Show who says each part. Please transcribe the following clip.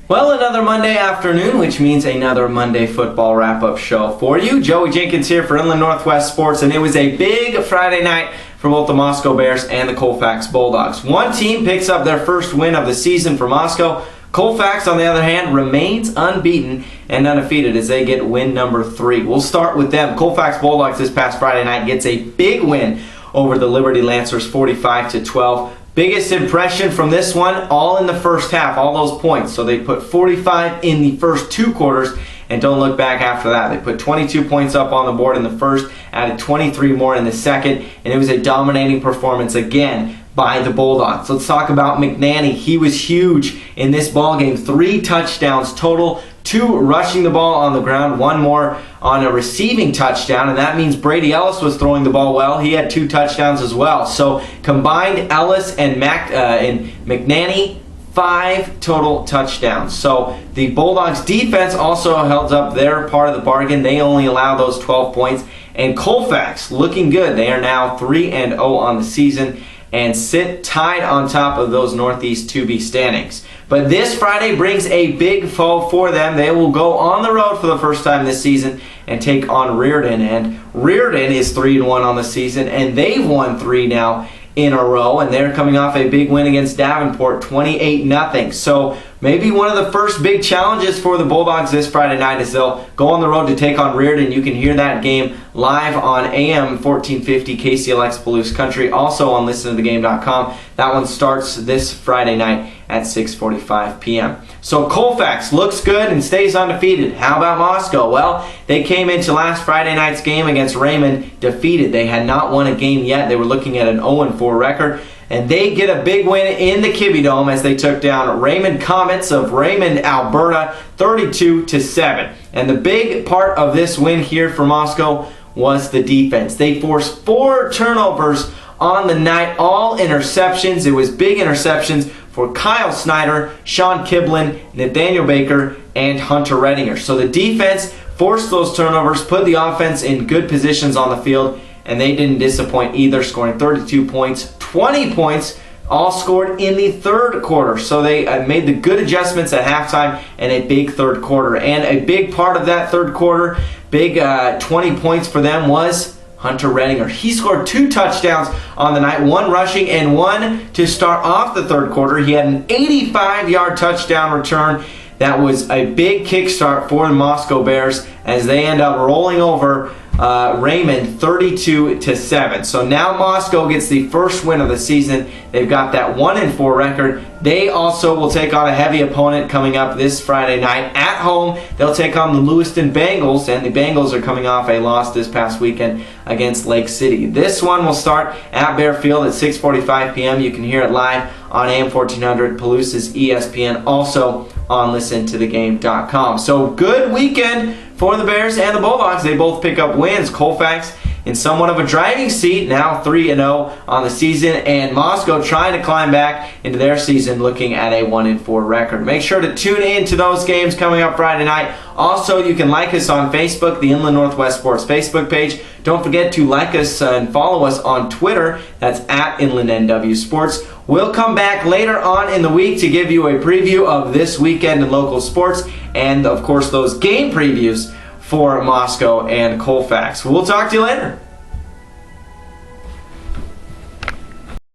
Speaker 1: Well, another Monday afternoon, which means another Monday football wrap-up show for you. Joey Jenkins here for Inland Northwest Sports, and it was a big Friday night for both the Moscow Bears and the Colfax Bulldogs. One team picks up their first win of the season for Moscow. Colfax, on the other hand, remains unbeaten and undefeated as they get win number 3. We'll start with them. Colfax Bulldogs this past Friday night gets a big win over the Liberty Lancers, 45-12. Biggest impression from this one, all in the first half, all those points. So they put 45 in the first 2 quarters and don't look back after that. They put 22 points up on the board in the first, added 23 more in the second, and it was a dominating performance again by the Bulldogs. Let's talk about McNanny. He was huge in this ball game. 3 touchdowns total, 2 rushing the ball on the ground, 1 more on a receiving touchdown, and that means Brady Ellis was throwing the ball well. He had 2 touchdowns as well. So combined, Ellis and McNanny, 5 total touchdowns. So the Bulldogs defense also held up their part of the bargain. They only allowed those 12 points. And Colfax looking good. They are now 3-0 on the season and sit tied on top of those Northeast 2B standings. But this Friday brings a big foe for them. They will go on the road for the first time this season and take on Reardon. And Reardon is 3-1 on the season, and they've won 3 now in a row, and they're coming off a big win against Davenport, 28-0. So maybe one of the first big challenges for the Bulldogs this Friday night is they'll go on the road to take on Reardon. You can hear that game live on AM 1450 KCLX Palouse Country, also on listentothegame.com. That one starts this Friday night at 6:45 p.m. So Colfax looks good and stays undefeated. How about Moscow? Well, they came into last Friday night's game against Raymond defeated. They had not won a game yet. They were looking at an 0-4 record. And they get a big win in the Kibbe Dome as they took down Raymond Comets of Raymond, Alberta, 32-7. And the big part of this win here for Moscow was the defense. They forced 4 turnovers on the night, all interceptions. It was big interceptions for Kyle Snyder, Sean Kiblin, Nathaniel Baker, and Hunter Redinger. So the defense forced those turnovers, put the offense in good positions on the field, and they didn't disappoint either, scoring 32 points, 20 points, all scored in the third quarter. So they made the good adjustments at halftime and a big third quarter. And a big part of that third quarter, big 20 points for them, was Hunter Redinger. He scored 2 touchdowns on the night, 1 rushing and 1 to start off the third quarter. He had an 85-yard touchdown return. That was a big kickstart for the Moscow Bears as they end up rolling over Raymond 32-7. So now Moscow gets the first win of the season. They've got that 1-4 record. They also will take on a heavy opponent coming up this Friday night at home. They'll take on the Lewiston Bengals, and the Bengals are coming off a loss this past weekend against Lake City. This one will start at Bear Field at 6:45 p.m. You can hear it live on AM 1400, Palouse's ESPN, also on listentothegame.com. So good weekend for the Bears and the Bulldogs. They both pick up wins. Colfax in somewhat of a driving seat, now 3-0 on the season, and Moscow trying to climb back into their season looking at a 1-4 record. Make sure to tune in to those games coming up Friday night. Also, you can like us on Facebook, the Inland Northwest Sports Facebook page. Don't forget to like us and follow us on Twitter. That's at InlandNW Sports. We'll come back later on in the week to give you a preview of this weekend in local sports and, of course, those game previews for Moscow and Colfax. We'll talk to you later.